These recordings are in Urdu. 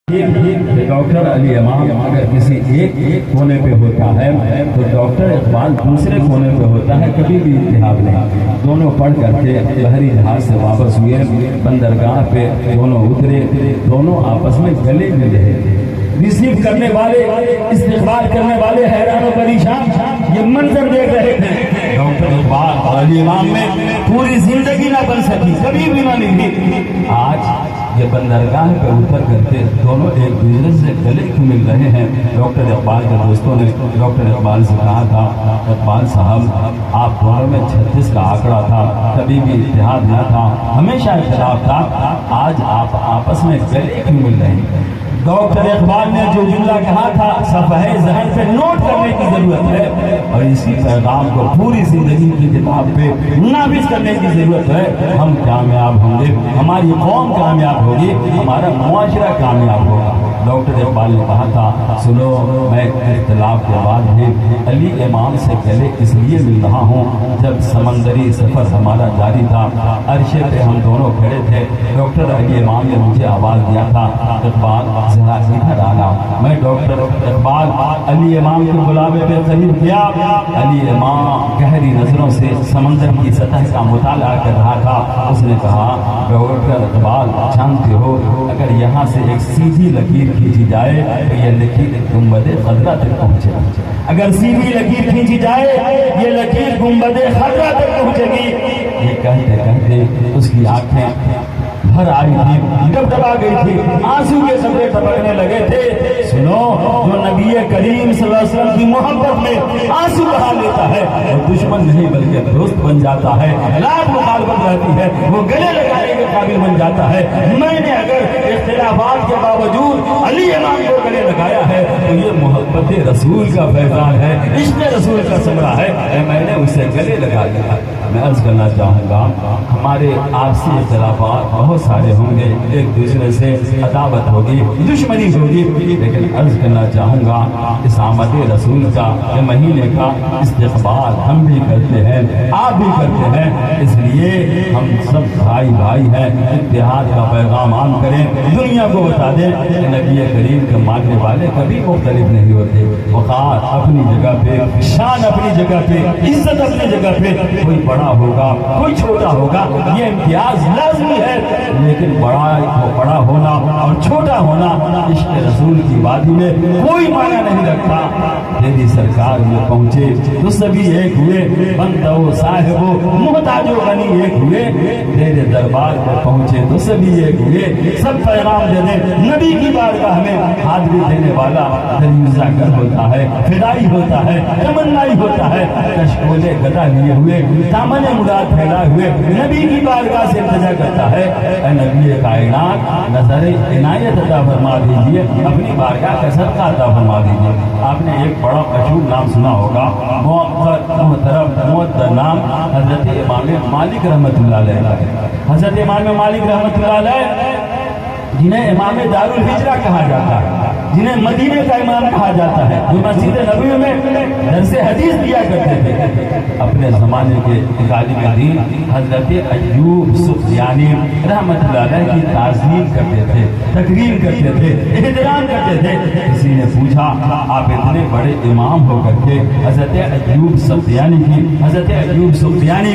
ڈاکٹر علی امام اگر کسی ایک کونے پہ ہوتا ہے تو ڈاکٹر اقبال دوسرے کونے پہ ہوتا ہے، کبھی بھی اتحاد نہیں۔ دونوں پڑھ کر کے بحری جہاز سے واپس ہوئے، بندرگاہ پہ دونوں اترے، دونوں آپس میں گلے ملے رہے۔ ریسیو کرنے والے، استقبال کرنے والے حیران و پریشان یہ منظر دیکھ رہے تھے۔ ڈاکٹر اقبال اور علی امام میں پوری زندگی نہ بن سکی، کبھی بھی نہ نکلی۔ آج یہ بندرگاہ پہ اتر کر کے دونوں ایک دوسرے سے گلے مل رہے ہیں۔ ڈاکٹر اقبال کے دوستوں نے ڈاکٹر اقبال سے کہا تھا، اقبال صاحب آپ دونوں میں 36 کا آنکڑا تھا، کبھی بھی اتحاد نہ تھا، ہمیشہ اختلاف تھا، آج آپ آپس میں گلے کیوں مل رہے ہیں؟ ڈاکٹر اقبال نے جو جملہ کہا تھا صفحہ ذہن پہ نوٹ کرنے کی ضرورت ہے، اور اسی پیغام کو پوری زندگی کی کتاب پہ نافذ کرنے کی ضرورت ہے۔ ہم کامیاب ہوں گے، ہماری قوم کامیاب ہوگی، ہمارا معاشرہ کامیاب ہوگا۔ ڈاکٹر اقبال نے کہا تھا، سنو میں اختلاف کے بعد بھی علی امام سے گلے اس لیے مل رہا ہوں، جب سمندری سفر ہمارا جاری تھا، عرشے پہ ہم دونوں کھڑے تھے، ڈاکٹر علی امام نے مجھے آواز دیا تھا، اقبال ذرا ادھر آنا۔ میں ڈاکٹر اقبال علی امام کے بلاوے پہ قریب گیا۔ علی امام گہری نظروں سے سمندر کی سطح کا مطالعہ کر رہا تھا۔ اس نے کہا، ڈاکٹر اقبال جانتے ہو اگر یہاں سے ایک سیدھی لکیر کھینچی جائے تو یہ لکیر گنبد خضرا تک پہنچے گی۔ اگر سیدھی لکیر کھینچی جائے یہ لکیر گنبد خضرا تک پہنچے گی۔ یہ کہتے کہتے اس کی آنکھیں بھر آئی تھی، ڈبڈبا گئی تھی، آنسو کے قطرے ٹپکنے لگے تھے۔ سنو، جو نبی کریم صلی اللہ علیہ وسلم کی محبت میں آنسو بہا لیتا ہے وہ دشمن نہیں بلکہ دوست بن جاتا ہے، لاکھ مخالفت رہتی ہے وہ گلے لگانے کے قابل بن جاتا ہے۔ میں نے اگر اختلافات کے باوجود علی امام کو گلے لگایا ہے تو یہ محبت رسول کا فیضان ہے، عشق رسول کا ثمرہ ہے، میں نے اسے گلے لگا دیا۔ میں عرض کرنا چاہوں گا، ہمارے آپسی اختلافات بہت سارے ہوں گے، ایک دوسرے سے عداوت ہوگی، دشمنی ہوگی، لیکن عرض کرنا چاہوں گا اس آمد رسول کا یہ مہینے کا استقبال ہم بھی کرتے ہیں، آپ بھی کرتے ہیں، اس لیے ہم سب بھائی بھائی ہیں۔ اتحاد کا پیغام عام کریں، دنیا کو بتا دیں کہ نبی کریم کے ماننے والے کبھی مختلف نہیں ہوتے، وقار اپنی جگہ پہ، شان اپنی جگہ پہ، عزت اپنی جگہ پہ، کوئی بڑا ہوگا کوئی چھوٹا ہوگا، یہ امتیاز لازمی ہے، لیکن بڑا ہونا اور چھوٹا ہونا عشق رسول کی وادی میں کوئی معنی نہیں رکھتا۔ تیری سرکار میں پہنچے تو سبھی ایک ہوئے، بندہ و صاحب و محتاج و غنی ایک ہوئے، تیرے دربار میں پہنچے تو سبھی ایک ہوئے، سب پیغام دے دیں نبی کی بارگاہ میں حاضری دینے والا دریوزہ گر ہوتا ہے، فدائی ہوتا ہے، تمنائی ہوتا ہے، کشکولے گدا لیے ہوئے، دامن مراد پھیلائے ہوئے نبی کی بارگاہ سے التجا کرتا ہے، اے نبی کائنات نظر عنایت عطا فرما دیجئے، اپنی بارگاہ کا صدقہ عطا فرما دیجئے۔ آپ نے ایک بڑا مشہور نام سنا ہوگا، محترم معطر نام حضرت امام مالک رحمۃ اللہ علیہ۔ حضرت امام مالک رحمۃ اللہ علیہ جنہیں امام دار الہجرہ کہا جاتا ہے، جنہیں مدینے کا امام کہا جاتا ہے، جو مسجد نبوی میں درس حدیث دیا کرتے تھے، اپنے زمانے کے عالم دین حضرت ایوب سختیانی رحمۃ اللہ علیہ کی تعظیم کرتے تھے، تکریم کرتے تھے، احترام کرتے تھے۔ کسی نے پوچھا، آپ اتنے بڑے امام ہو کر کے حضرت ایوب سختیانی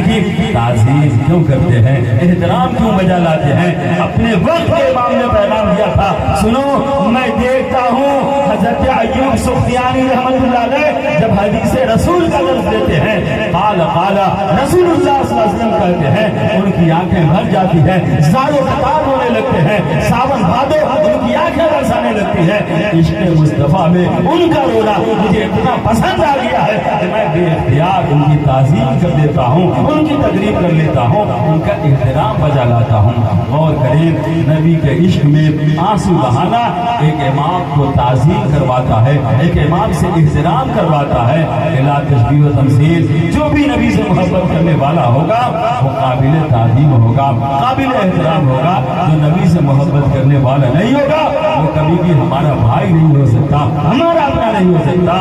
کی تعظیم کیوں کرتے ہیں، احترام کیوں بجا لاتے ہیں؟ اپنے وقت کے امام نے پیغام دیا تھا، سنو میں دیکھتا ہوں حضرت ایوب سختیانی رحمۃ اللہ علیہ جب حدیث رسول کا لفظ دیتے ہیں، قال رسول اللہ صلی اللہ علیہ وسلم کہتے ہیں، ان کی آنکھیں بھر جاتی ہیں، زار و قطار ہونے لگتے ہیں، ساون بھادو ان کی آنکھیں برسانے لگتی ہیں۔ عشق مصطفیٰ میں ان کا رونا مجھے اتنا پسند آ گیا ہے کہ میں بے اختیار ان کی تعظیم کر دیتا ہوں، ان کی تقریب کر لیتا ہوں، ان کا احترام بجا لاتا ہوں۔ غور کریں، نبی کے عشق میں آنسو بہانا ایک امام کو تعظیم کرواتا ہے، ایک امام سے احترام کرواتا ہے۔ لا تشبیہ و تمثیل، جو بھی نبی سے محبت کرنے والا ہوگا وہ قابل تعظیم ہوگا، قابل احترام ہوگا۔ جو نبی سے محبت کرنے والا نہیں ہوگا وہ کبھی بھی ہمارا بھائی نہیں ہو سکتا، ہمارا اپنا نہیں ہو سکتا۔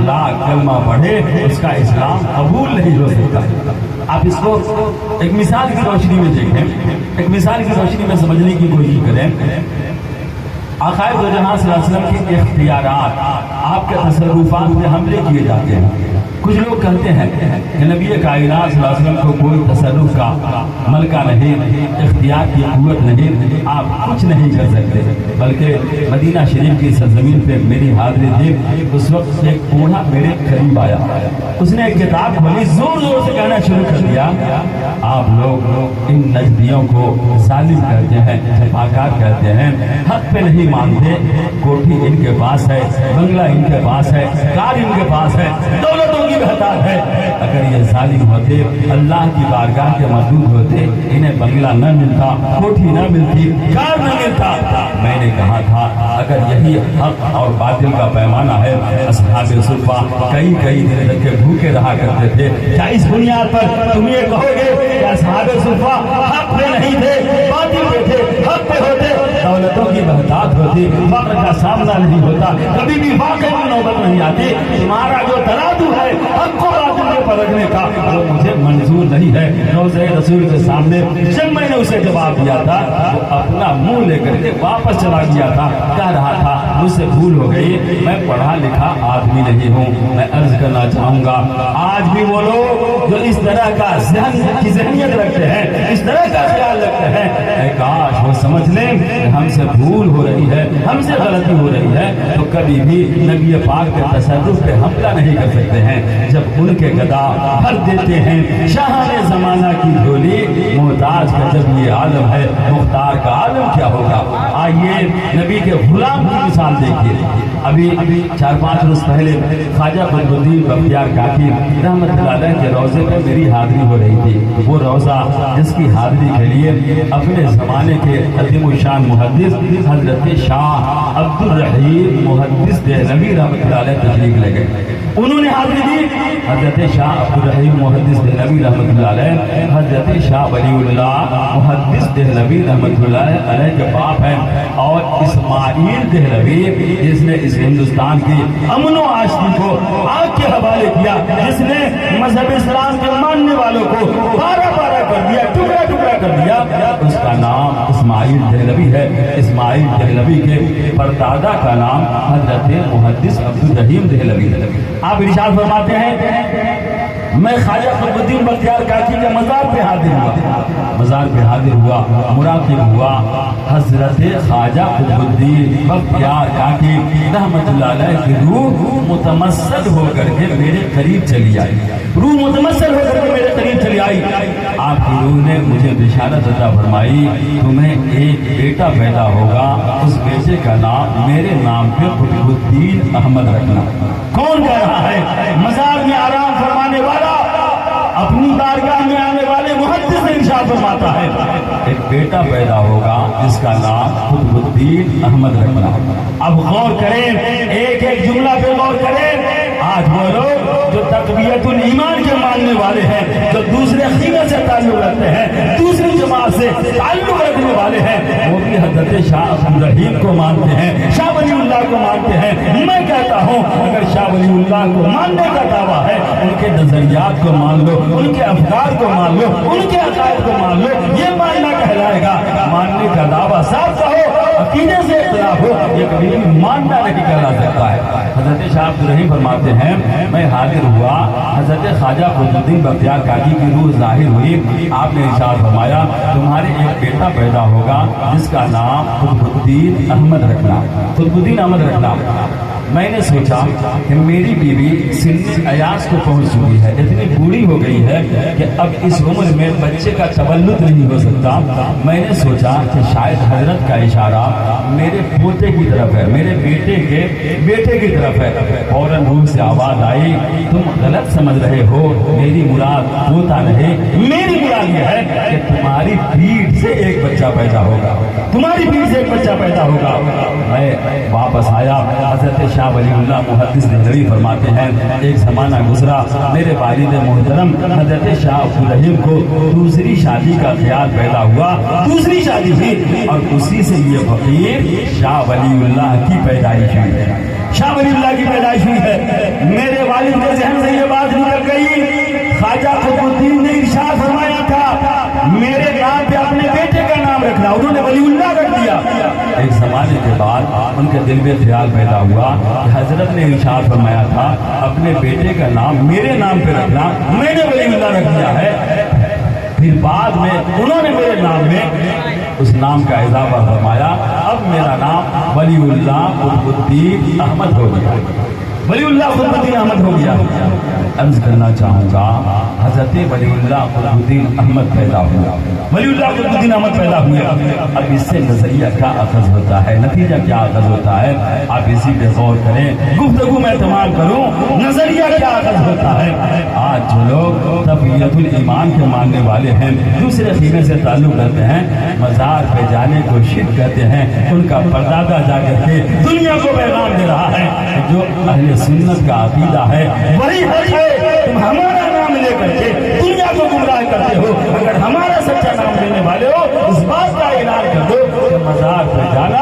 لاکھ کلمہ پڑھے اس کا اسلام قبول نہیں ہو سکتا۔ آپ اس کو ایک مثال کی روشنی میں دیکھیں، ایک مثال کی روشنی میں سمجھنے کی کوشش کریں۔ آقا دو جہاں صلی اللہ علیہ وسلم کے اختیارات، آپ کے تصرفات پہ حملے کیے جاتے ہیں۔ کچھ لوگ کہتے ہیں کہ نبی کائنات صلی اللہ علیہ وسلم کو کوئی تصرف کا ملکہ نہیں، اختیار کی قوت نہیں، آپ کچھ نہیں کر سکتے۔ بلکہ مدینہ شریف کی سرزمین پہ میری حاضری تھی، اس وقت ایک بوڑھا میرے قریب آیا، اس نے ایک کتاب کھولی، زور زور سے کہنا شروع کر دیا، آپ لوگ ان نجدیوں کو ظالم کہتے ہیں، جفاکار کہتے ہیں، حق پہ نہیں مانتے، کوٹھی ان کے پاس ہے، بنگلہ ان کے پاس ہے، کار ان کے پاس ہے، دولتوں کی بہتات ہے۔ اگر یہ ظالم ہوتے، اللہ کی بارگاہ کے مردود ہوتے، انہیں بنگلہ نہ ملتا، کوٹھی نہ ملتی، کار نہ ملتا۔ میں نے کہا تھا اگر یہی حق اور باطل کا پیمانہ ہے، اصحاب صفہ کئی دن تک کے بھوکے رہا کرتے تھے، کیا اس بنیاد پر تم یہ کہو گے کہ اصحاب صفہ حق پہ نہیں تھے، باطل پہ تھے؟ حق پہ ہوتے، دولتوں کی بہتات ہوتی، فقر کا سامنا نہیں ہوتا، کبھی بھی واقعی کی نوبت نہیں آتی۔ تمہارا جو ترازو ہے حق کو باطل کے پرکھنے کا، وہ مجھے منظور نہیں ہے۔ روضہ رسول کے سامنے جب میں نے اسے جواب دیا تھا، وہ اپنا منہ لے کر کے واپس چلا گیا تھا، کہہ رہا تھا مجھ سے بھول ہو گئی، میں پڑھا لکھا آدمی نہیں ہوں۔ میں عرض کرنا چاہوں گا آج بھی وہ لوگ جو اس طرح کا ذہنیت رکھتے ہیں، اس طرح کا خیال رکھتے ہیں، اے کاش وہ سمجھ لیں کہ ہم سے بھول ہو رہی ہے، ہم سے غلطی ہو رہی ہے، تو کبھی بھی نبی پاک کے تصرف پہ حملہ نہیں کر سکتے ہیں۔ جب ان کے گدا بھر دیتے ہیں شاہان زمانہ کی جھولی، محتاج کا جب یہ عالم ہے، مختار کا عالم کیا ہوگا؟ آئیے نبی کے غلام کی مثال دیکھیے۔ ابھی 4-5 روز پہلے خواجہ قطب الدین بختیار کاکی رحمت اللہ علیہ کے روضے پہ میری حاضری ہو رہی تھی۔ وہ روضہ جس کی حاضری کے لیے اپنے زمانے کے عظیم الشان محدث حضرت شاہ عبد الرحیم محدث دہلوی رحمت اللہ علیہ تشریف لے گئے، انہوں نے حاضری دی۔ حضرت شاہ عبد الرحیم محدث دہلوی رحمت اللہ علیہ حضرت شاہ ولی اللہ محدث دہلوی رحمت اللہ علیہ کے باپ ہیں، اور اسماعیل دہلوی جس نے اس ہندوستان کی امن و آشتی کو آگ کے حوالے کیا، جس نے مذہب اسلام کے ماننے والوں کو بارہ کر دیا، ٹکڑا ٹکڑا کر دیا، اس کا نام اسماعیل دہلوی ہے۔ اسماعیل دہلوی کے پردادا کا نام حضرت محدث عبد الرحیم دہلوی ہے۔ آپ ارشاد فرماتے ہیں میں خواجہ قطب الدین بختیار کاکی کے مزار پہ حاضر ہوا، مراقب ہوا، حضرت خواجہ قطب الدین بختیار کاکی رحمت اللہ علیہ کی روح متمثل ہو کر کے میرے قریب چلی آئی، آپ کی روح نے مجھے بشارت عطا فرمائی، تمہیں ایک بیٹا پیدا ہوگا، اس بیٹے کا نام میرے نام پہ قطب الدین احمد رکھنا۔ کون کہہ رہا ہے؟ مزار میں آرام فرمانے والا، اپنی بارگاہ میں آنے والے محدث ارشاد فرماتا ہے ایک بیٹا پیدا ہوگا جس کا نام قطب الدین احمد رکھنا۔ اب غور کریں، ایک ایک جملہ پہ غور کریں۔ آج وہ لوگ جو تقویت الایمان کے ماننے والے ہیں، جو دوسرے عقیدے سے تعلق رکھتے ہیں، دوسری جماعت سے تعلق رکھنے والے ہیں، وہ بھی حضرت شاہ عبد الرحیم کو مانتے ہیں، شاہ ولی اللہ کو مانتے ہیں۔ میں کہتا ہوں اگر شاہ ولی اللہ کو ماننے کا دعویٰ ہے، ان کے نظریات کو مان لو، ان کے افکار کو مان لو، ان کے عقائد کو مان لو، یہ ماننا کہلائے گا۔ ماننے کا دعویٰ صاف کہو، عقیدے سے اختلاف ہو، یہ کبھی بھی ماننا نہیں کہلا سکتا ہے۔ حضرت شاہ عبد الرحیم فرماتے ہیں میں حاضر ہوا، حضرت خواجہ قطب الدین بختیار کاکی کی روح ظاہر ہوئی، آپ نے ارشاد فرمایا تمہارے ایک بیٹا پیدا ہوگا جس کا نام قطب الدین احمد رکھنا، قطب الدین احمد رکھنا۔ میں نے سوچا کہ میری بیوی سن ایاس کو پہنچ چکی ہے، اتنی بوڑھی ہو گئی ہے کہ اب اس عمر میں بچے کا تولد نہیں ہو سکتا۔ میں نے سوچا کہ شاید حضرت کا اشارہ میرے پوتے کی طرف ہے، میرے بیٹے کی طرف ہے۔ فوراً روح سے آواز آئی تم غلط سمجھ رہے ہو، میری مراد پوتا نہیں، میری مراد یہ ہے کہ تمہاری پیٹھ سے ایک بچہ پیدا ہوگا، تمہاری پیٹھ سے ایک بچہ پیدا ہوگا۔ میں واپس آیا، حضرت شاہ ولی اللہ محدث دہلوی فرماتے ہیں ایک زمانہ گزرا، میرے والد محترم حضرت شاہ عبد الرحیم کو دوسری شادی کا خیال پیدا ہوا، دوسری شادی ہوئی، اور اسی سے یہ فقیر شاہ ولی اللہ کی پیدائش ہوئی ہے، شاہ ولی اللہ کی پیدائش ہوئی ہے۔ میرے والد کے ذہن سے یہ بات نکل گئی، خواجہ قطب الدین نے ارشاد فرمایا تھا میرے نام پہ اپنے بیٹے کا نام رکھنا، انہوں نے ولی اللہ رکھ دیا۔ ایک زمانے کے بعد ان کے دل میں خیال پیدا ہوا کہ حضرت نے ارشاد فرمایا تھا اپنے بیٹے کا نام میرے نام پہ رکھنا، میں نے ولی اللہ رکھ دیا ہے۔ پھر بعد میں انہوں نے میرے نام میں اس نام کا اضافہ فرمایا، اب میرا نام ولی اللہ قطب الدین احمد ہو گیا، ولی اللہ قطب الدین احمد ہو گیا۔ عرض کرنا چاہوں گا حضرت ولی اللہ قطب الدین احمد پیدا ہوا، ولی اللہ قطب الدین احمد پیدا ہوئے۔ اب اس سے نظریہ کیا اخذ ہوتا ہے، نتیجہ کیا اخذ ہوتا ہے، آپ اسی پہ غور کریں، گفتگو میں تمام کروں، نظریہ کیا اخذ ہوتا ہے۔ آج جو لوگ تقویت الایمان کے ماننے والے ہیں، دوسرے خیمے سے تعلق رکھتے ہیں، مزار پہ جانے کو شرک کہتے ہیں، ان کا پردادا جا کر کے دنیا کو پیغام دے رہا ہے جو اہل سنت کا عقیدہ ہے وہی حق ہے۔ تم ہمارا نام لے کر کے دنیا کو گمراہ کرتے ہو، اگر ہمارا سچا نام لینے والے ہو اس بات کا اعلان کر دو کہ مزار پہ جانا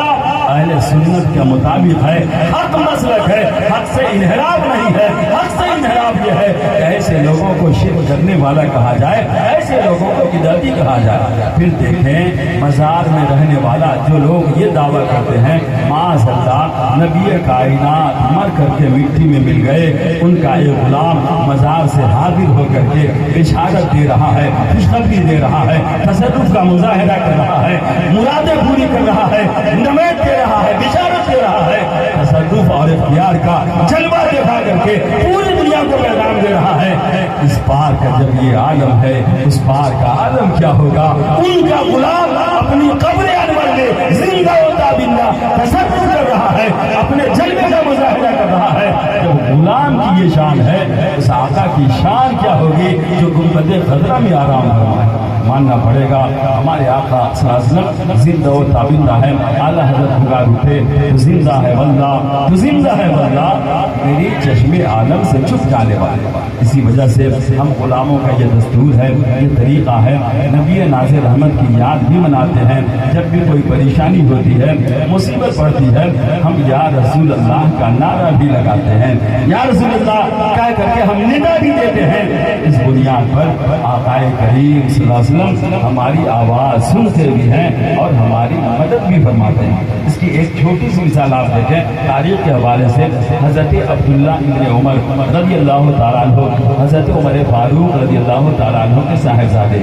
اہل سنت کے مطابق ہے، حق مسلک ہے، حق سے انحراف نہیں ہے۔ حق سے انحراف یہ ہے کہ ایسے لوگوں کو شرک کرنے والا کہا جائے، ایسے لوگوں کو بدعتی کہا جائے۔ پھر دیکھیں مزار میں رہنے والا جو لوگ یہ دعویٰ کرتے ہیں معاذ اللہ نبی کائنات مر کر کے مٹی میں مل گئے، ان کا ایک غلام مزار سے حاضر ہو کر کے بشارت دے رہا ہے، خوشخبری دے رہا ہے، تصرف کا مظاہرہ کر رہا ہے، مرادیں پوری کر رہا ہے، نوید دے رہا ہے، بشارت دے رہا ہے، تصرف اور اختیار کا جلوہ دکھا کر کے پوری دنیا کو پیغام دے رہا ہے۔ اس پار کا جب یہ عالم ہے، اس پار کا عالم کیا ہوگا؟ ان کا غلام اپنی قبر انور میں زندہ و تابندہ تصرف کر رہا ہے، اپنے جلوے کا مظاہرہ کر رہا ہے۔ جب غلام کی یہ شان ہے، اس آقا کی شان کیا ہوگی جو گنبد خضرا میں آرام فرمائے؟ ماننا پڑے گا ہمارے آقا صلی اللہ علیہ وسلم زندہ و تابندہ ہے۔ اعلیٰ حضرت پکار اٹھے تو زندہ ہے واللہ، تو زندہ ہے واللہ، میری چشم عالم سے چھپ جانے والے۔ اسی وجہ سے ہم غلاموں کا یہ دستور ہے، یہ طریقہ ہے، نبی ناظر احمد کی یاد بھی مناتے ہیں۔ جب بھی کوئی پریشانی ہوتی ہے، مصیبت پڑتی ہے، ہم یا رسول اللہ کا نعرہ بھی لگاتے ہیں، یا رسول اللہ کہہ کر کے ہم ندا بھی دیتے ہیں۔ اس بنیاد پر آقا کریم صلی اللہ علیہ وسلم ہماری آواز سنتے بھی ہیں اور ہماری مدد بھی فرماتے ہیں۔ اس کی ایک چھوٹی سی مثال آپ دیکھیں تاریخ کے حوالے سے، حضرت عبداللہ ابن عمر رضی اللہ تعالیٰ عنہ، حضرت عمر فاروق رضی اللہ تعالیٰ عنہ کے صاحبزادے،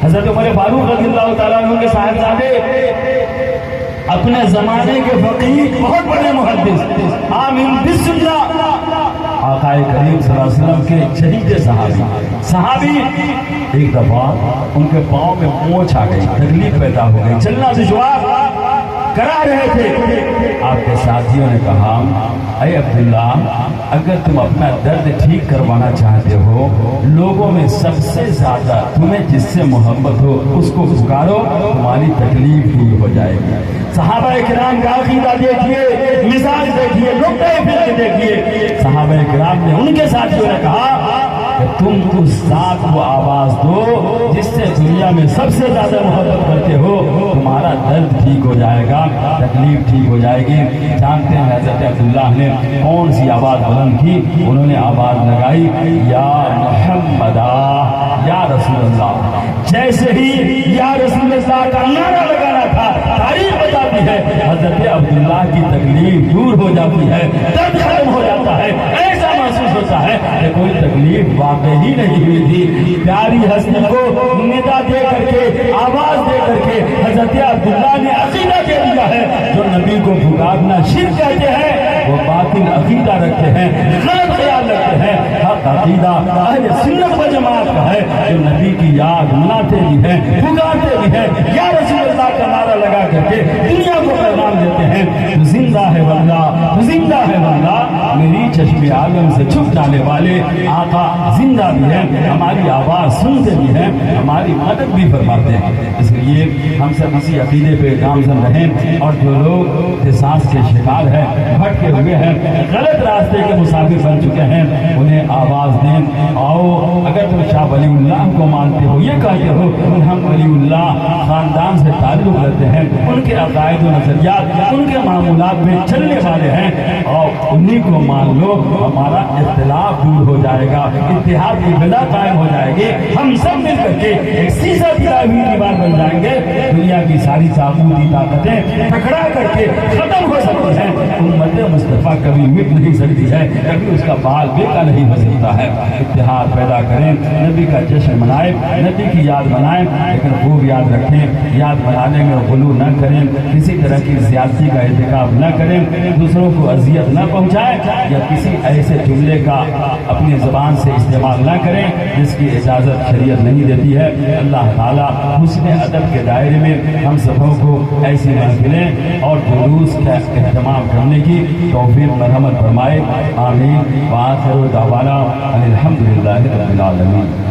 حضرت عمر فاروق رضی اللہ تعالیٰ عنہ کے صاحبزادے، اپنے زمانے کے فقیہ، بہت بڑے محدث، آمین بالسنہ، آقا کریم صلی اللہ علیہ وسلم کے شہید صحابی ایک دفعہ ان کے پاؤں میں مونچھ آ گئی، تکلیف پیدا ہو گئی، چلنا دشوار کرا رہے تھے۔ آپ کے ساتھیوں نے کہا اے عبداللہ اگر تم اپنا درد ٹھیک کروانا چاہتے ہو، لوگوں میں سب سے زیادہ تمہیں جس سے محبت ہو اس کو پکارو، تمہاری تکلیف دور ہو جائے گی۔ صحابہ کرام کا عقیدہ دیکھیے، مزاج دیکھیے، نقطۂ فکر دیکھیے۔ صحابہ کرام نے ان کے ساتھیوں نے کہا کہ تم اس ذات کو آواز دو جس سے دنیا میں سب سے زیادہ محبت کرتے ہو، تمہارا درد ٹھیک ہو جائے گا، تکلیف ٹھیک ہو جائے گی۔ جانتے ہیں حضرت عبداللہ نے کون سی آواز بلند کی؟ انہوں نے آواز لگائی یا محمد یا رسول اللہ۔ جیسے ہی یا رسول اللہ کا نعرہ لگانا تھا، تاریخ بتاتی ہے حضرت عبداللہ کی تکلیف دور ہو جاتی ہے، درد ختم ہو جاتا ہے، ایسا محسوس ہوتا ہے کہ کوئی تکلیف واقعی ہی نہیں ہوئی تھی۔ پیاری ہستی کو ندا دے کر کے، آواز دے کر کے حضرت عبداللہ نے عقیدہ دے دیا ہے۔ جو نبی کو پکارنا شرک کہتے ہیں، وہ باطل عقیدہ رکھتے ہیں، غلط خیال رکھتے ہیں۔ حق عقیدہ اہل سنت و جماعت کا ہے، جو نبی کی یاد مناتے بھی ہیں، پکارتے بھی ہیں، یا رسول اللہ کا نعرہ لگا کر کے دنیا کو پیغام دیتے ہیں تو زندہ ہے واللہ، تو زندہ ہے واللہ، میری چشم عالم سے چھپ جانے والے آقا زندہ بھی ہیں، ہماری آواز سنتے بھی ہیں، ہماری مدد بھی فرماتے ہیں۔ اس لیے ہم سب اسی عقیدے پہ گامزن رہیں، اور جو لوگ احساس کے شکار ہیں، بھٹکے ہوئے ہیں، غلط راستے کے مسافر بن چکے ہیں، انہیں آواز دیں، آؤ اگر تم شاہ ولی اللہ کو مانتے ہو، یہ کہتے ہو ہم ولی اللہ خاندان سے تعلق رکھتے ہیں، ان کے عقائد و نظریات، ان کے معمولات میں چلنے والے ہیں، اور انہیں کو مان لو، ہمارا اختلاف دور ہو جائے گا، اتحاد کی بنا قائم ہو جائے گی، ہم سب مل کر کے ایک سیسا ہوئی دیوار بن جائیں کریں گے دنیا کی ساری طاقتی طاقتیں ٹکرا کر کے ختم ہو سکتی ہیں، امت مصطفیٰ کبھی مٹ نہیں سکتی ہے، کبھی اس کا بال بیکا نہیں ہو سکتا ہے۔ اتحاد پیدا کریں، نبی کا جشن منائیں، نبی کی یاد منائیں، لیکن خوب یاد رکھیں یاد منانے میں غلو نہ کریں، کسی طرح کی زیادتی کا ارتکاب نہ کریں، دوسروں کو اذیت نہ پہنچائیں یا کسی ایسے جملے کا اپنی زبان سے استعمال نہ کریں جس کی اجازت شریعت نہیں دیتی ہے۔ اللہ تعالیٰ حسن ادب کے دائرے میں ہم سبوں کو ایسی محفلیں اور جلوس کا اہتمام کرنے کی توفیق مرحمت فرمائے، آمین۔ وآخر دعوانا الحمدللہ رب العالمین۔